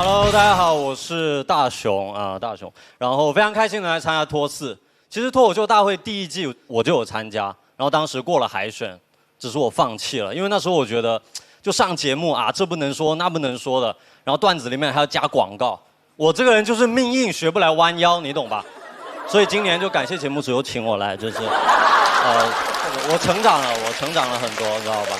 Hello， 大家好，我是大雄啊，大雄。然后非常开心的来参加脱四。其实脱口秀大会第1季我就有参加，然后当时过了海选，只是我放弃了，因为那时候我觉得就上节目啊，这不能说那不能说的，然后段子里面还要加广告，我这个人就是命硬学不来弯腰，你懂吧？所以今年就感谢节目组又请我来，就是我成长了很多，知道吧？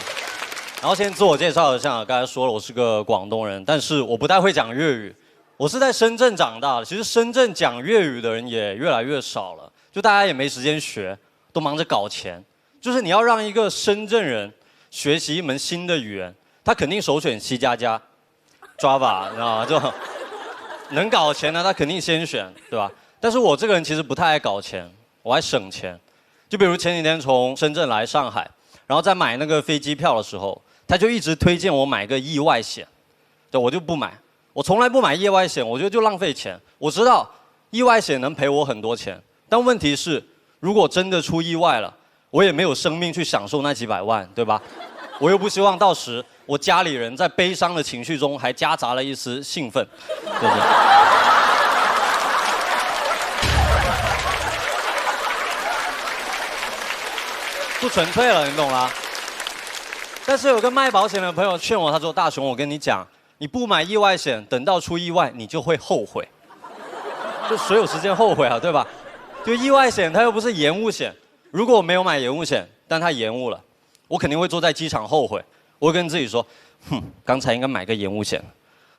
然后先自我介绍一下，刚才说了我是个广东人，但是我不太会讲粤语。我是在深圳长大的，其实深圳讲粤语的人也越来越少了，就大家也没时间学，都忙着搞钱。就是你要让一个深圳人学习一门新的语言，他肯定首选 C++、Java， 知道吗？就能搞钱的他肯定先选，对吧？但是我这个人其实不太爱搞钱，我爱省钱。就比如前几天从深圳来上海，然后在买那个飞机票的时候，他就一直推荐我买个意外险，对，我就不买，我从来不买意外险，我觉得就浪费钱。我知道意外险能赔我很多钱，但问题是，如果真的出意外了，我也没有生命去享受那几百万，对吧？我又不希望到时我家里人在悲伤的情绪中还夹杂了一丝兴奋，对不对？不纯粹了，你懂吗？但是有个卖保险的朋友劝我，他说：“大雄，我跟你讲，你不买意外险，等到出意外，你就会后悔。就谁有时间后悔啊，对吧？就意外险，它又不是延误险。如果我没有买延误险，但它延误了，我肯定会坐在机场后悔。我会跟自己说，刚才应该买个延误险。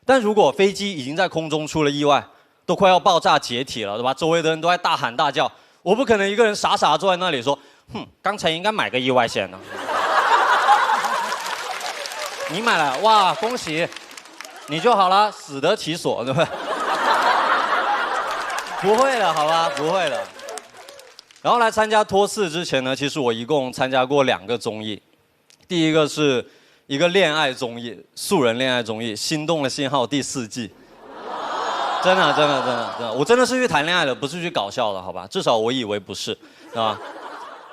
但如果飞机已经在空中出了意外，都快要爆炸解体了，对吧？周围的人都在大喊大叫，我不可能一个人傻傻坐在那里说，刚才应该买个意外险呢。”你买了，哇，恭喜，你就好了，死得其所，对吧？不会的，好吧，不会的。然后来参加脱四之前呢，其实我一共参加过2个综艺，第一个是一个恋爱综艺，素人恋爱综艺《心动的信号》第4季。真的，我真的是去谈恋爱的，不是去搞笑的，好吧？至少我以为不是，啊。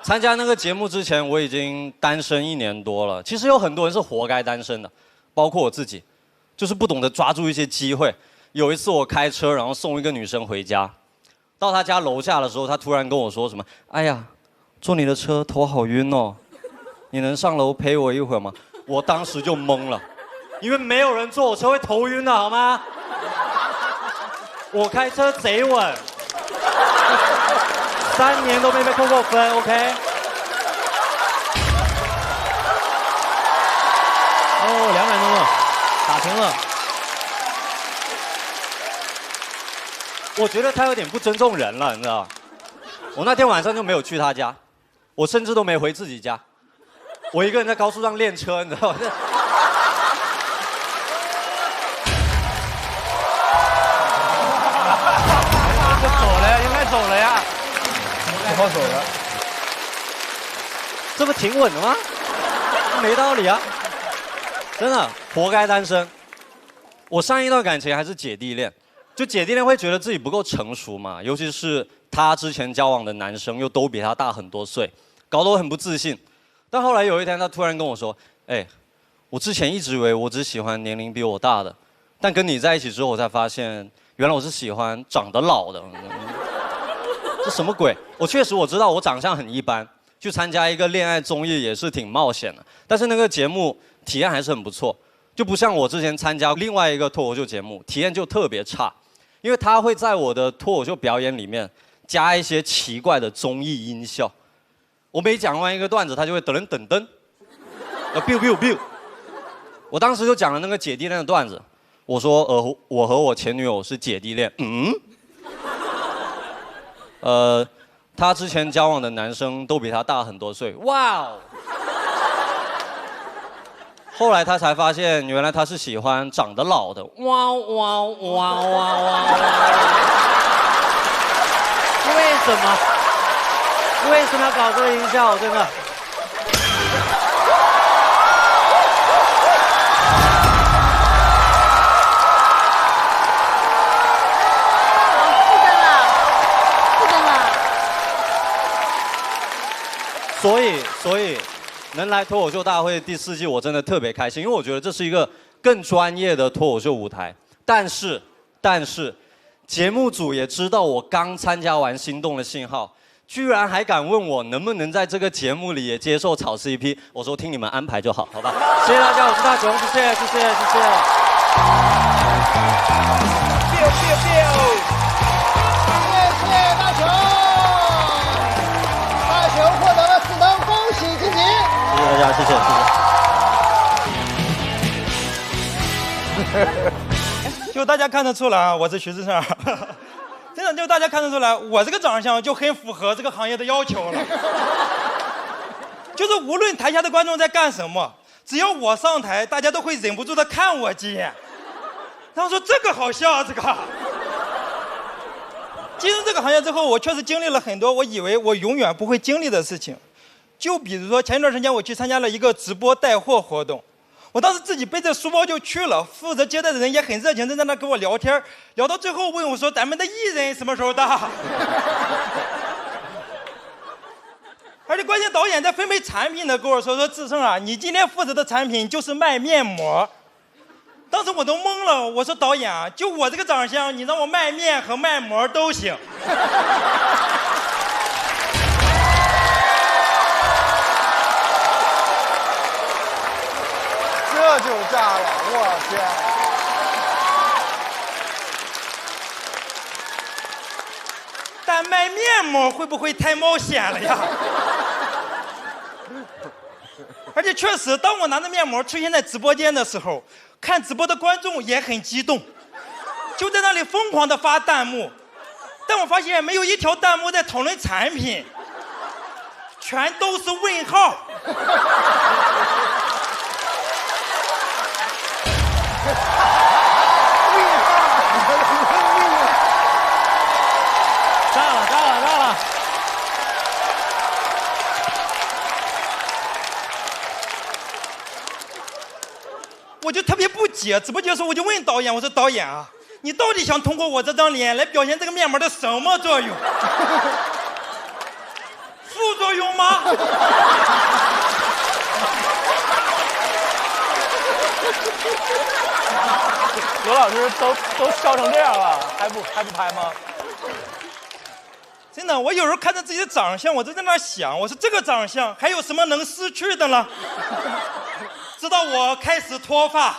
参加那个节目之前，我已经单身1年多了。其实有很多人是活该单身的，包括我自己，就是不懂得抓住一些机会。有一次我开车，然后送一个女生回家，到她家楼下的时候，她突然跟我说什么：“哎呀，坐你的车头好晕哦，你能上楼陪我一会儿吗？”我当时就懵了，因为没有人坐我车会头晕的好吗？我开车贼稳。3年都没被扣过分 ，OK？ 哦，2点钟了，打停了。我觉得他有点不尊重人了，你知道吗？我那天晚上就没有去他家，我甚至都没回自己家，我一个人在高速上练车，你知道吗？这走了呀，应该走了呀。好走了，这不挺稳的吗？没道理啊！真的，活该单身。我上一段感情还是姐弟恋，就姐弟恋会觉得自己不够成熟嘛，尤其是他之前交往的男生又都比他大很多岁，搞得我很不自信。但后来有一天，他突然跟我说：“哎，我之前一直以为我只喜欢年龄比我大的，但跟你在一起之后，我才发现原来我是喜欢长得老的。”这什么鬼？我确实知道我长相很一般，去参加一个恋爱综艺也是挺冒险的。但是那个节目体验还是很不错，就不像我之前参加另外一个脱口秀节目，体验就特别差，因为他会在我的脱口秀表演里面加一些奇怪的综艺音效。我每讲完一个段子，他就会噔噔噔，biu biu biu。我当时就讲了那个姐弟恋的段子，我说我和我前女友是姐弟恋，他之前交往的男生都比他大很多岁，哇哦！后来他才发现，原来他是喜欢长得老的，哇哇哇哇哇！为什么要搞这个音效？真的。所以能来脱口秀大会第4季，我真的特别开心，因为我觉得这是一个更专业的脱口秀舞台，但是，节目组也知道我刚参加完《心动的信号》，居然还敢问我能不能在这个节目里也接受炒 CP。我说听你们安排就好，好吧？谢谢大家，我是大雄，谢谢。谢谢大雄，大雄获得了4灯，恭喜晋级！谢谢大家，谢谢。就大家看得出来啊，我是徐志胜，真的就大家看得出来，我这个长相就很符合这个行业的要求了。就是无论台下的观众在干什么，只要我上台，大家都会忍不住的看我几眼。他们说这个好笑，这个。进入这个行业之后，我确实经历了很多我以为我永远不会经历的事情。就比如说前一段时间我去参加了一个直播带货活动。我当时自己背着书包就去了，负责接待的人也很热情，在那跟我聊天，聊到最后问我说：“咱们的艺人什么时候到？”而且关键导演在分配产品的跟我说：“志胜啊，你今天负责的产品就是卖面膜。”当时我都懵了，我说：“导演啊，就我这个长相，你让我卖面和卖膜都行。”这就炸了，我天！但卖面膜会不会太冒险了呀？而且确实，当我拿着面膜出现在直播间的时候，看直播的观众也很激动，就在那里疯狂的发弹幕。但我发现没有一条弹幕在讨论产品，全都是问号。炸了！我就特别不解，直播间的时候我就问导演，我说导演啊，你到底想通过我这张脸来表现这个面膜的什么作用？副作用吗？罗老师都笑成这样了，还不拍吗？真的，我有时候看着自己的长相，我就在那想，我说这个长相还有什么能失去的呢？直到我开始脱发。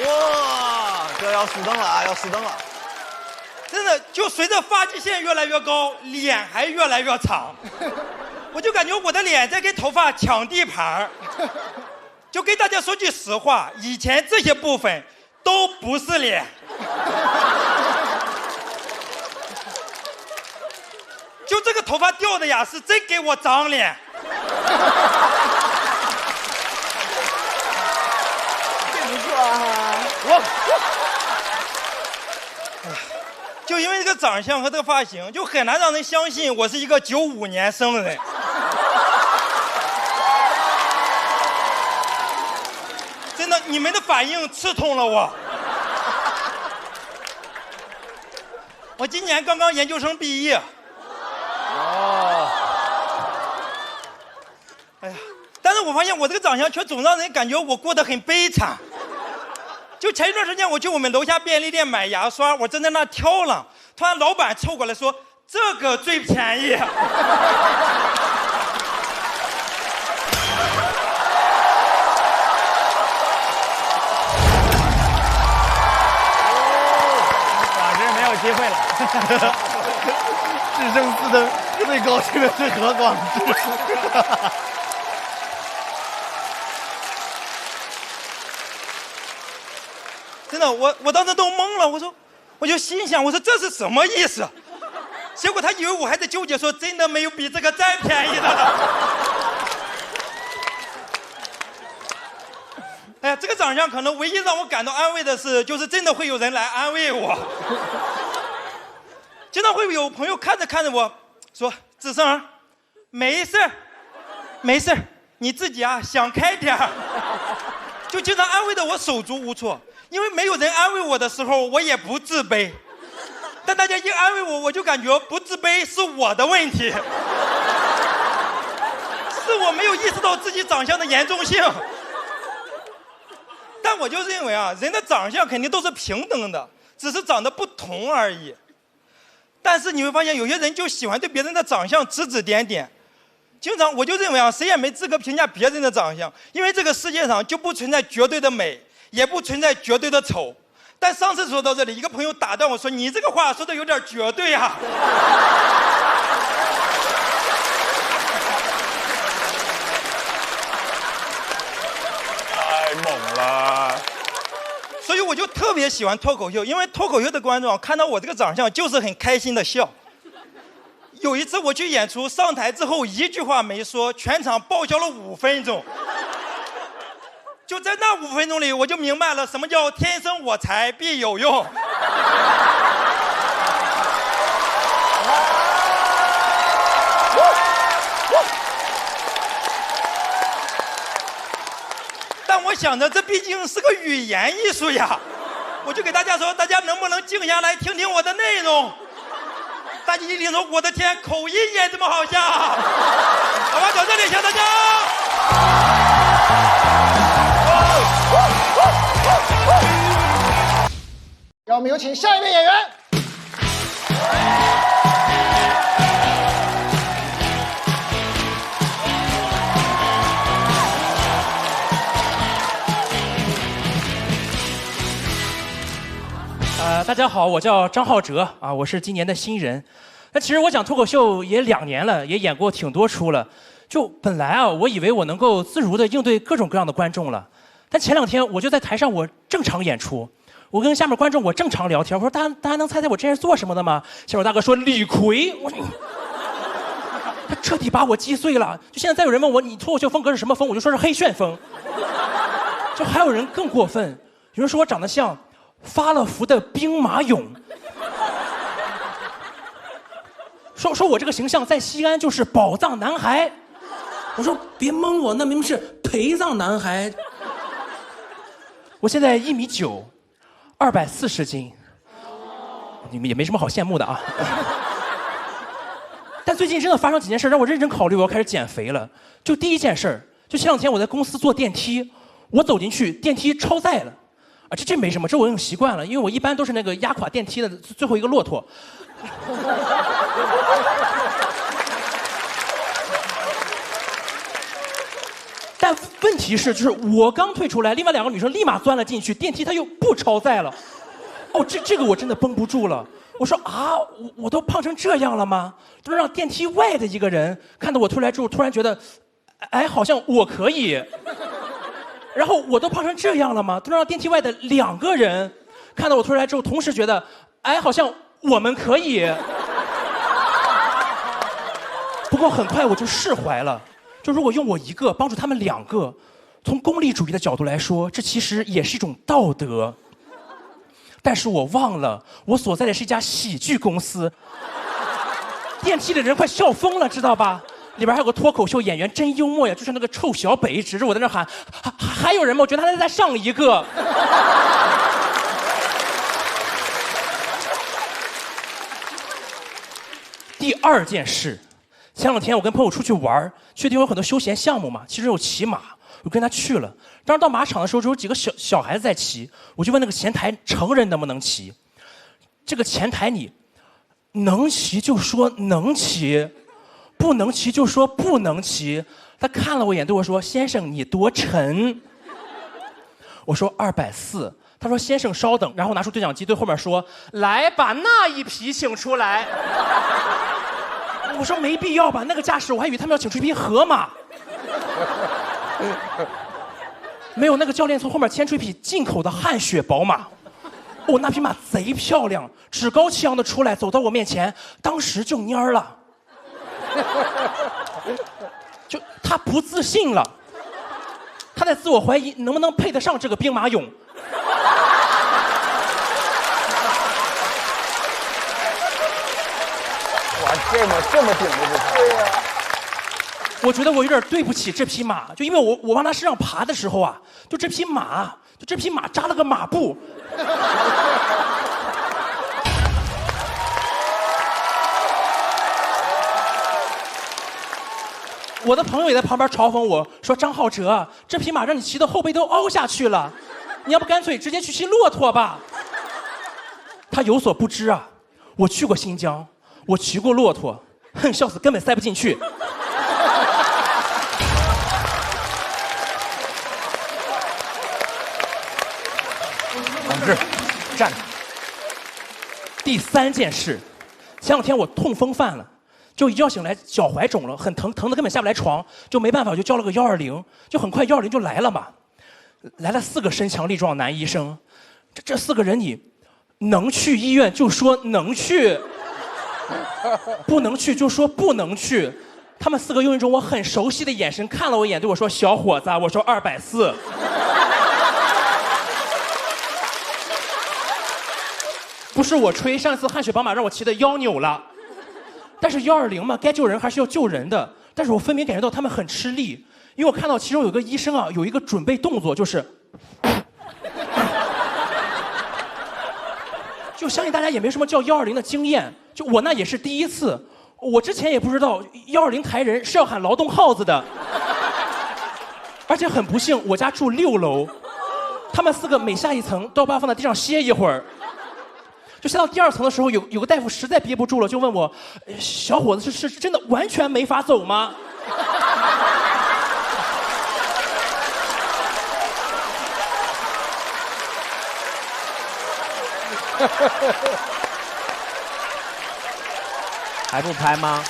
哇，这要熄灯了啊！要熄灯了。真的，就随着发际线越来越高，脸还越来越长，我就感觉我的脸在跟头发抢地盘。就跟大家说句实话，以前这些部分都不是脸。就这个头发掉的呀，是真给我长脸。这不错啊！就因为这个长相和这个发型，就很难让人相信我是一个95年生的人。真的，你们的反应刺痛了我。我今年刚刚研究生毕业。哎呀，但是我发现我这个长相却总让人感觉我过得很悲惨。就前一段时间我去我们楼下便利店买牙刷，我正在那挑呢，突然老板凑过来说：“这个最便宜。”机会了，智胜4灯，最高兴的是何广智。真的，我当时都懵了，我就心想，我说这是什么意思？结果他以为我还在纠结，说真的没有比这个再便宜的了。哎呀，这个长相可能唯一让我感到安慰的是，就是真的会有人来安慰我。经常会有朋友看着我说：“志胜，没事没事，你自己啊想开点儿。”就经常安慰的我手足无措，因为没有人安慰我的时候，我也不自卑。但大家一安慰我，我就感觉不自卑是我的问题，是我没有意识到自己长相的严重性。但我就认为啊，人的长相肯定都是平等的，只是长得不同而已。但是你会发现，有些人就喜欢对别人的长相指指点点。经常我就认为啊，谁也没资格评价别人的长相，因为这个世界上就不存在绝对的美，也不存在绝对的丑。但上次说到这里，一个朋友打断我说：“你这个话说的有点绝对啊。”太猛了！所以我就特别喜欢脱口秀，因为脱口秀的观众看到我这个长相就是很开心的笑。有一次我去演出，上台之后一句话没说，全场爆笑了5分钟。就在那5分钟里，我就明白了什么叫天生我材必有用。但我想着这毕竟是个语言艺术呀，我就给大家说，大家能不能静下来听听我的内容？大家一听说，我的天，口音也这么好笑！好吧，到这里，谢谢大家。让我们有请下一位演员。大家好，我叫张浩哲啊，我是今年的新人。那其实我讲脱口秀也2年了，也演过挺多出了。就本来啊，我以为我能够自如的应对各种各样的观众了，但前2天我就在台上我正常演出，我跟下面观众我正常聊天，我说大家能猜猜我之前是做什么的吗？下面大哥说李逵，他彻底把我击碎了。就现在再有人问我你脱口秀风格是什么风，我就说是黑旋风。就还有人更过分，有人说我长得像发了福的兵马俑，说我这个形象在西安就是宝藏男孩。我说别蒙我，那明明是陪葬男孩。我现在1.9米，240斤，你们也没什么好羡慕的啊。但最近真的发生几件事让我认真考虑我要开始减肥了。就第一件事，就前2天我在公司坐电梯，我走进去电梯超载了。啊，这没什么，这我已经习惯了，因为我一般都是那个压垮电梯的最后一个骆驼。但问题是，就是我刚退出来，另外2个女生立马钻了进去，电梯它又不超载了。哦，这个我真的绷不住了。我说啊，我都胖成这样了吗？都让电梯外的一个人看到我出来之后，突然觉得，哎，好像我可以。然后我都胖成这样了吗？都让电梯外的2个人看到我出来之后，同时觉得，哎，好像我们可以。不过很快我就释怀了，就如果用我一个帮助他们2个，从功利主义的角度来说，这其实也是一种道德。但是我忘了，我所在的是一家喜剧公司，电梯的人快笑疯了，知道吧？里边还有个脱口秀演员，真幽默呀！就是那个臭小北指着我在那喊，还有人吗？我觉得他在上一个。第2件事，前2天我跟朋友出去玩，去的地方有很多休闲项目嘛，其中有骑马，我跟他去了。当时到马场的时候，只有几个小孩子在骑，我就问那个前台成人能不能骑。这个前台你能骑就说能骑。不能骑就说不能骑，他看了我一眼对我说：“先生，你多沉？”我说240。他说：“先生稍等。”然后拿出对讲机对后面说：“来，把那一匹请出来。”我说：“没必要吧，那个架势我还以为他们要请出一匹河马。”没有，那个教练从后面牵出一匹进口的汗血宝马。哦，那匹马贼漂亮，趾高气扬的出来，走到我面前，当时就蔫儿了。就他不自信了，他在自我怀疑能不能配得上这个兵马俑。哇，这么顶的这场。对呀。我觉得我有点对不起这匹马，就因为我往他身上爬的时候啊，就这匹马扎了个马步。我的朋友也在旁边嘲讽我说：“张浩哲，这匹马让你骑的后背都凹下去了，你要不干脆直接去骑骆驼吧？”他有所不知啊，我去过新疆，我骑过骆驼，哼，笑死，根本塞不进去。往这站着。第3件事，前2天我痛风犯了。就一觉醒来，脚踝肿了，很疼，疼的根本下不来床，就没办法，就叫了个120，就很快120就来了嘛。来了4个身强力壮男医生，这4个人你能去医院就说能去，不能去就说不能去。他们4个用一种我很熟悉的眼神看了我一眼，对我说：“小伙子，我说240。”不是我吹，上次汗血宝马让我骑的腰扭了。但是120嘛，该救人还是要救人的。但是我分别感觉到他们很吃力，因为我看到其中有个医生啊，有一个准备动作，就相信大家也没什么叫120的经验，就我那也是第一次，我之前也不知道120抬人是要喊劳动号子的，而且很不幸，我家住6楼，他们4个每下一层都要把我放在地上歇一会儿。就下到第2层的时候，有个大夫实在憋不住了，就问我：“小伙子是真的完全没法走吗？”还不拍吗？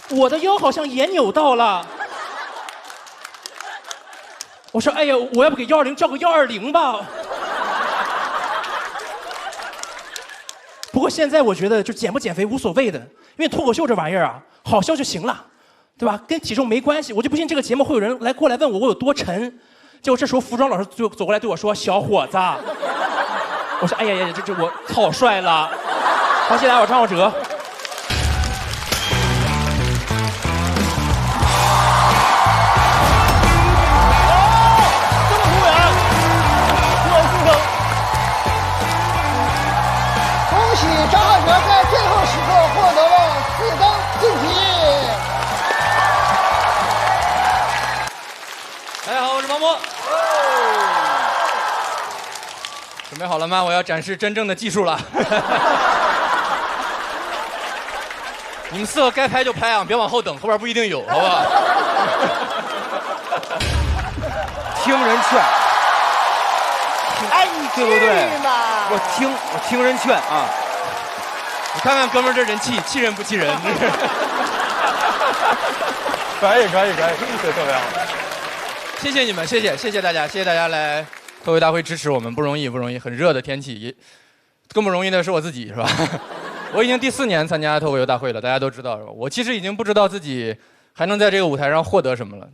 我的腰好像也扭到了。我说：“哎呀，我要不给120叫个120吧。”不过现在我觉得就减不减肥无所谓的，因为脱口秀这玩意儿啊，好笑就行了，对吧？跟体重没关系。我就不信这个节目会有人过来问我有多沉。结果这时候服装老师就走过来对我说：“小伙子。”我说：“哎呀呀，这我草率了。”好，谢谢大家，我张浩哲。恭喜张浩哲在最后时刻获得了4登晋级。大家好，我是毛毛。准备好了吗？我要展示真正的技术了。你们4个该拍就拍啊，别往后等，后边不一定有，好不好？听人劝，哎，你对不对至于吗？我听人劝啊。你看看哥们儿这人气，气人不气人？可以，这特别好。谢谢你们，谢谢大家，谢谢大家来脱口大会支持我们，不容易，很热的天气，更不容易的是我自己，是吧？我已经第4年参加脱口秀大会了，大家都知道是吧？我其实已经不知道自己还能在这个舞台上获得什么了，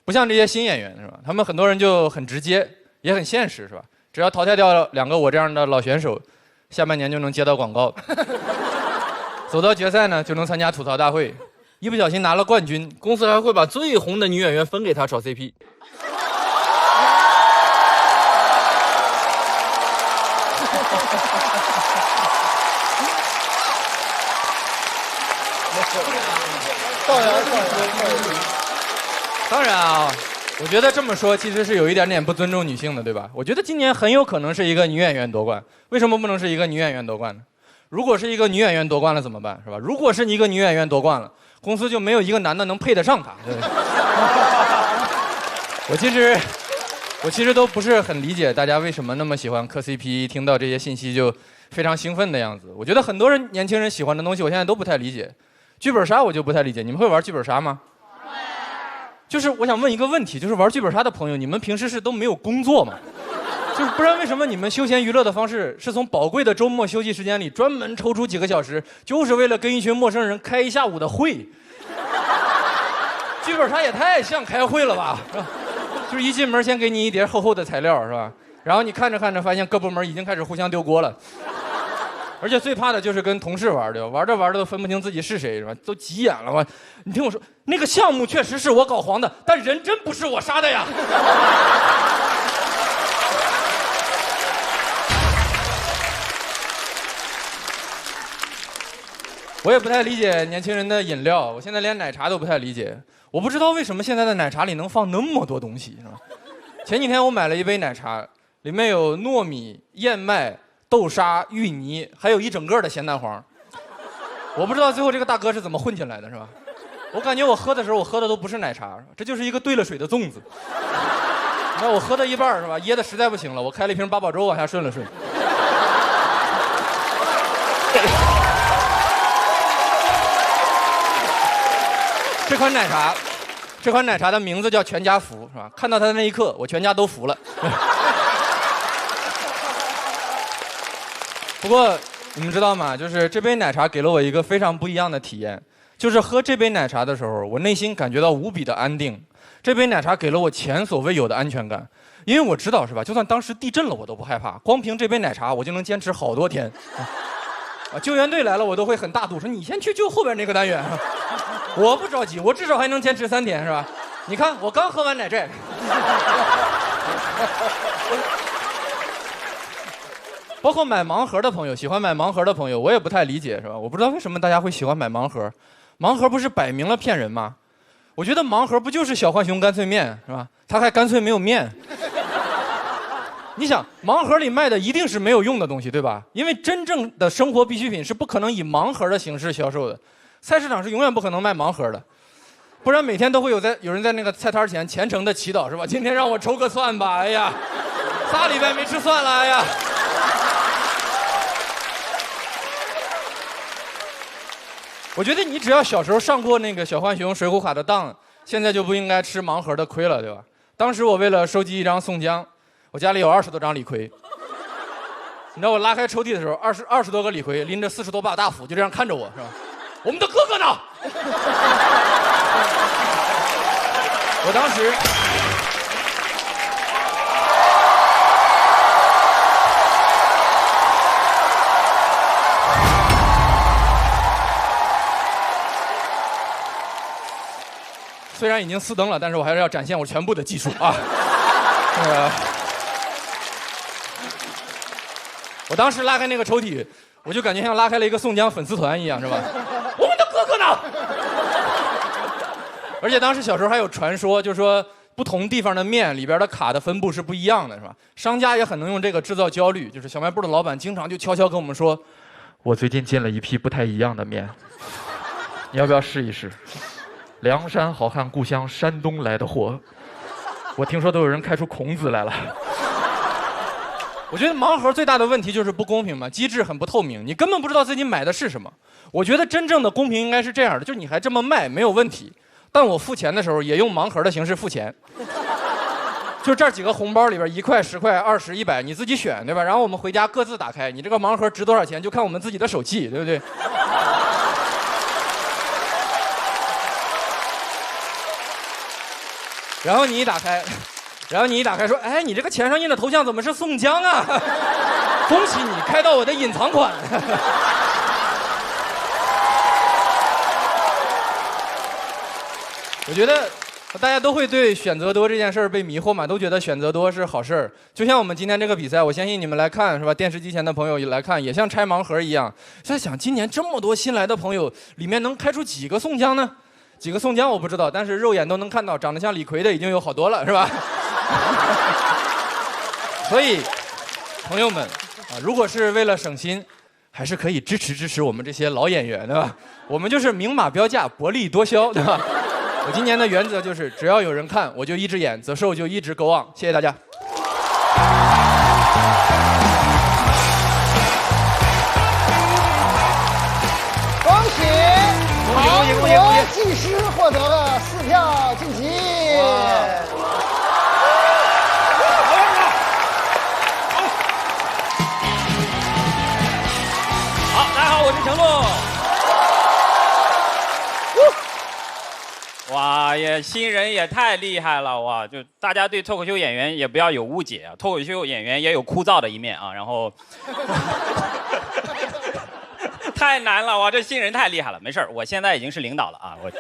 不像这些新演员是吧？他们很多人就很直接，也很现实是吧？只要淘汰掉2个我这样的老选手，下半年就能接到广告，走到决赛呢就能参加吐槽大会，一不小心拿了冠军，公司还会把最红的女演员分给他炒 CP。当然啊，我觉得这么说其实是有一点点不尊重女性的，对吧？我觉得今年很有可能是一个女演员夺冠，为什么不能是一个女演员夺冠呢？如果是一个女演员夺冠了怎么办，是吧？如果是一个女演员夺冠了，公司就没有一个男的能配得上她。对我其实都不是很理解大家为什么那么喜欢磕 CP， 听到这些信息就非常兴奋的样子。我觉得很多人年轻人喜欢的东西，我现在都不太理解。剧本杀我就不太理解，你们会玩剧本杀吗？就是我想问一个问题，就是玩剧本杀的朋友，你们平时是都没有工作吗？就是不然为什么你们休闲娱乐的方式是从宝贵的周末休息时间里专门抽出几个小时，就是为了跟一群陌生人开一下午的会？剧本杀也太像开会了吧，是吧？就是一进门先给你一叠厚厚的材料，是吧？然后你看着看着发现各部门已经开始互相丢锅了。而且最怕的就是跟同事玩，对吧？玩着都分不清自己是谁，是吧？都急眼了，你听我说，那个项目确实是我搞黄的，但人真不是我杀的呀。我也不太理解年轻人的饮料，我现在连奶茶都不太理解。我不知道为什么现在的奶茶里能放那么多东西，是吧？前几天我买了一杯奶茶，里面有糯米、燕麦、豆沙、芋泥，还有一整个的咸蛋黄。我不知道最后这个大哥是怎么混进来的，是吧？我感觉我喝的时候，我喝的都不是奶茶，这就是一个兑了水的粽子。那我喝到一半是吧，噎的实在不行了，我开了一瓶八宝粥往下顺了顺。这款奶茶的名字叫全家福，是吧？看到它的那一刻，我全家都服了。不过你们知道吗？就是这杯奶茶给了我一个非常不一样的体验，就是喝这杯奶茶的时候，我内心感觉到无比的安定。这杯奶茶给了我前所未有的安全感，因为我知道是吧？就算当时地震了，我都不害怕。光凭这杯奶茶，我就能坚持好多天。救援队来了，我都会很大度说：“你先去救后边那个单元。”我不着急，我至少还能坚持3天，是吧？你看，我刚喝完奶寨。包括买盲盒的朋友，喜欢买盲盒的朋友，我也不太理解，是吧？我不知道为什么大家会喜欢买盲盒，盲盒不是摆明了骗人吗？我觉得盲盒不就是小浣熊干脆面，是吧？它还干脆没有面。你想，盲盒里卖的一定是没有用的东西，对吧？因为真正的生活必需品是不可能以盲盒的形式销售的，菜市场是永远不可能卖盲盒的，不然每天都会有人在那个菜摊前虔诚的祈祷，是吧？今天让我抽个蒜吧，哎呀，3礼拜没吃蒜了，哎呀。我觉得你只要小时候上过那个小浣熊、水浒卡的当，现在就不应该吃盲盒的亏了，对吧？当时我为了收集一张宋江，我家里有20多张李逵。你知道我拉开抽屉的时候，20多个李逵拎着40多把大斧，就这样看着我，是吧？我们的哥哥呢？我当时。虽然已经4灯了，但是我还是要展现我全部的技术啊！我当时拉开那个抽屉，我就感觉像拉开了一个宋江粉丝团一样，是吧？我们的哥哥呢？而且当时小时候还有传说，就是说不同地方的面里边的卡的分布是不一样的，是吧？商家也很能用这个制造焦虑，就是小卖部的老板经常就悄悄跟我们说，我最近进了一批不太一样的面，你要不要试一试？梁山好汉故乡山东来的货，我听说都有人开出孔子来了。我觉得盲盒最大的问题就是不公平嘛，机制很不透明，你根本不知道自己买的是什么。我觉得真正的公平应该是这样的，就是你还这么卖没有问题，但我付钱的时候也用盲盒的形式付钱。就这几个红包里边1块、10块、20、100，你自己选，对吧？然后我们回家各自打开，你这个盲盒值多少钱，就看我们自己的手气，对不对？然后你一打开，说：“哎，你这个钱上印的头像怎么是宋江啊？恭喜你开到我的隐藏款。”我觉得大家都会对选择多这件事儿被迷惑嘛，都觉得选择多是好事儿。就像我们今天这个比赛，我相信你们来看是吧？电视机前的朋友来看，也像拆盲盒一样，在想今年这么多新来的朋友，里面能开出几个宋江呢？几个宋江我不知道，但是肉眼都能看到，长得像李逵的已经有好多了，是吧？所以，朋友们啊，如果是为了省心，还是可以支持我们这些老演员，对吧？我们就是明码标价，薄利多销，对吧？我今年的原则就是，只要有人看，我就一直演，择寿就一直 go on。谢谢大家。恭喜唐国技师获得了4票晋级。好，大家好，我是程璐。哇，新人也太厉害了哇！就大家对脱口秀演员也不要有误解啊，脱口秀演员也有枯燥的一面啊。然后太难了哇，这新人太厉害了。没事儿，我现在已经是领导了啊。我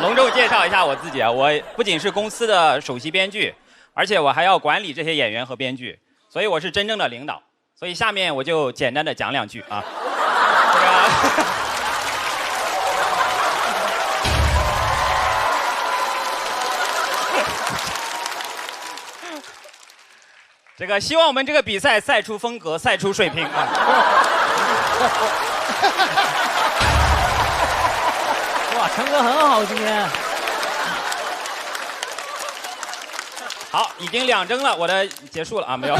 隆重介绍一下我自己啊，我不仅是公司的首席编剧，而且我还要管理这些演员和编剧，所以我是真正的领导。所以下面我就简单的讲2句啊。这个这个希望我们这个比赛赛出风格，赛出水平啊！哇，成哥很好，今天。好，已经2灯了，我的结束了啊，没有。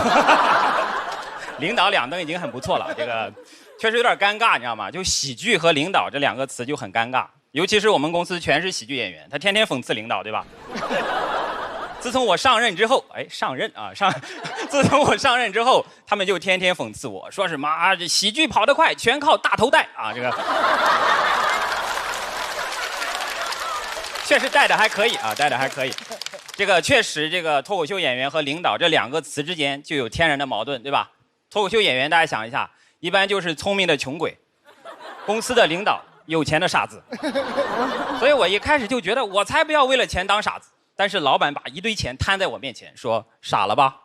领导2灯已经很不错了，这个确实有点尴尬，你知道吗？就喜剧和领导这2个词就很尴尬，尤其是我们公司全是喜剧演员，他天天讽刺领导，对吧？自从我上任之后，自从我上任之后，他们就天天讽刺我，说什么啊，这喜剧跑得快，全靠大头带啊，这个确实带的还可以啊，带的还可以。这个确实，这个脱口秀演员和领导这2个词之间就有天然的矛盾，对吧？脱口秀演员，大家想一下，一般就是聪明的穷鬼，公司的领导有钱的傻子。所以我一开始就觉得，我才不要为了钱当傻子。但是老板把一堆钱摊在我面前，说傻了吧？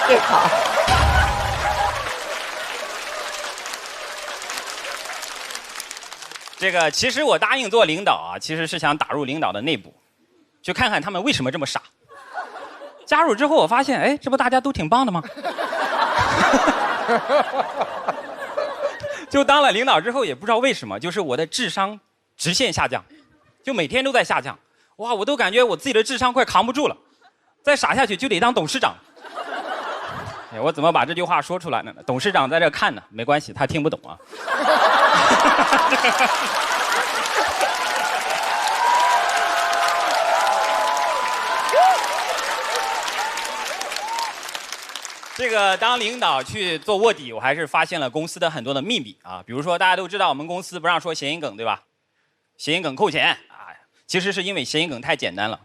对，好。这个其实我答应做领导啊，其实是想打入领导的内部，去看看他们为什么这么傻。加入之后我发现，哎，这不大家都挺棒的吗？就当了领导之后，也不知道为什么，就是我的智商直线下降。就每天都在下降，哇！我都感觉我自己的智商快扛不住了，再傻下去就得当董事长。哎，我怎么把这句话说出来呢？董事长在这看呢，没关系，他听不懂啊。这个当领导去做卧底，我还是发现了公司的很多的秘密啊，比如说大家都知道我们公司不让说谐音梗，对吧？谐音梗扣钱啊，其实是因为谐音梗太简单了，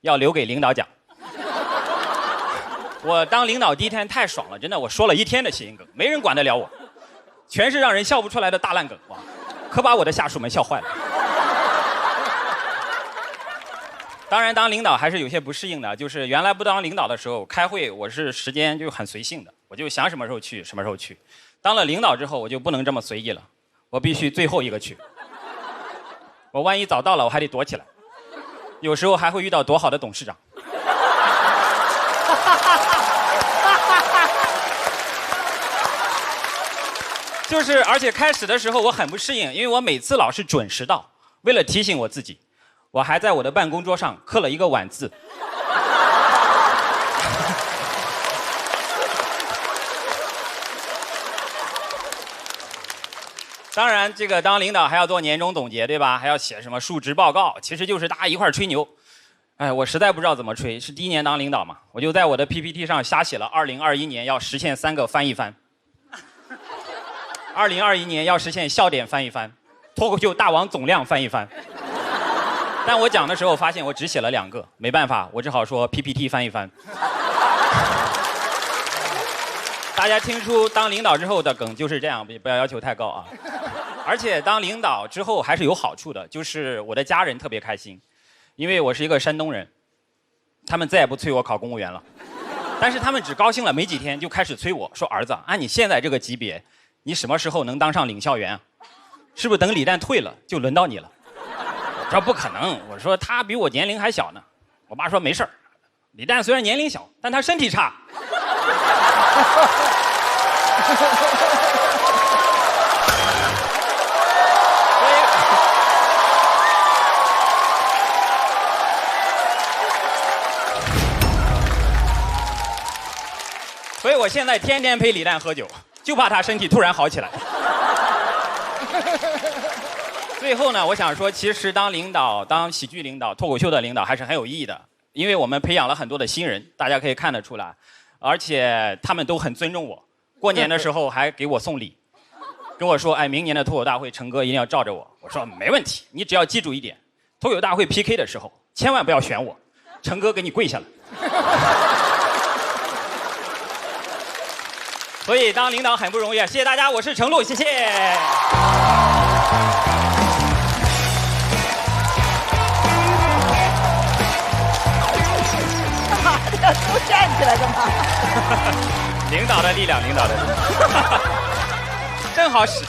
要留给领导讲。我当领导第1天太爽了，真的，我说了1天的谐音梗，没人管得了我，全是让人笑不出来的大烂梗，哇，可把我的下属们笑坏了。当然，当领导还是有些不适应的，就是原来不当领导的时候，开会我是时间就很随性的，我就想什么时候去什么时候去。当了领导之后，我就不能这么随意了，我必须最后一个去。我万一早到了，我还得躲起来，有时候还会遇到多好的董事长。就是，而且开始的时候我很不适应，因为我每次老是准时到。为了提醒我自己，我还在我的办公桌上刻了一个晚字。当然，这个当领导还要做年终总结，对吧？还要写什么述职报告，其实就是大家一块吹牛。哎，我实在不知道怎么吹，是第1年当领导嘛，我就在我的 PPT 上瞎写了2021年要实现3个翻一番，2021年要实现笑点翻一番，脱口秀大王总量翻一番。但我讲的时候发现我只写了2个，没办法，我只好说 PPT 翻一番。大家听出当领导之后的梗就是这样，不要要求太高啊。而且当领导之后还是有好处的，就是我的家人特别开心，因为我是一个山东人，他们再也不催我考公务员了。但是他们只高兴了没几天，就开始催我说：“儿子，按你现在这个级别，你什么时候能当上领校员啊？是不是等李诞退了就轮到你了？”我说不可能，我说他比我年龄还小呢。我爸说没事儿，李诞虽然年龄小，但他身体差。所以我现在天天陪李诞喝酒，就怕他身体突然好起来。最后呢，我想说，其实当领导、当喜剧领导、脱口秀的领导还是很有意义的，因为我们培养了很多的新人，大家可以看得出来，而且他们都很尊重我。过年的时候还给我送礼，跟我说：“哎，明年的脱口大会，成哥一定要罩着我。”我说：“没问题，你只要记住一点，脱口大会 PK 的时候，千万不要选我，成哥给你跪下了。”所以当领导很不容易，谢谢大家，我是程璐，谢谢。都站起来干嘛？领导的力量，领导的力量，正好使。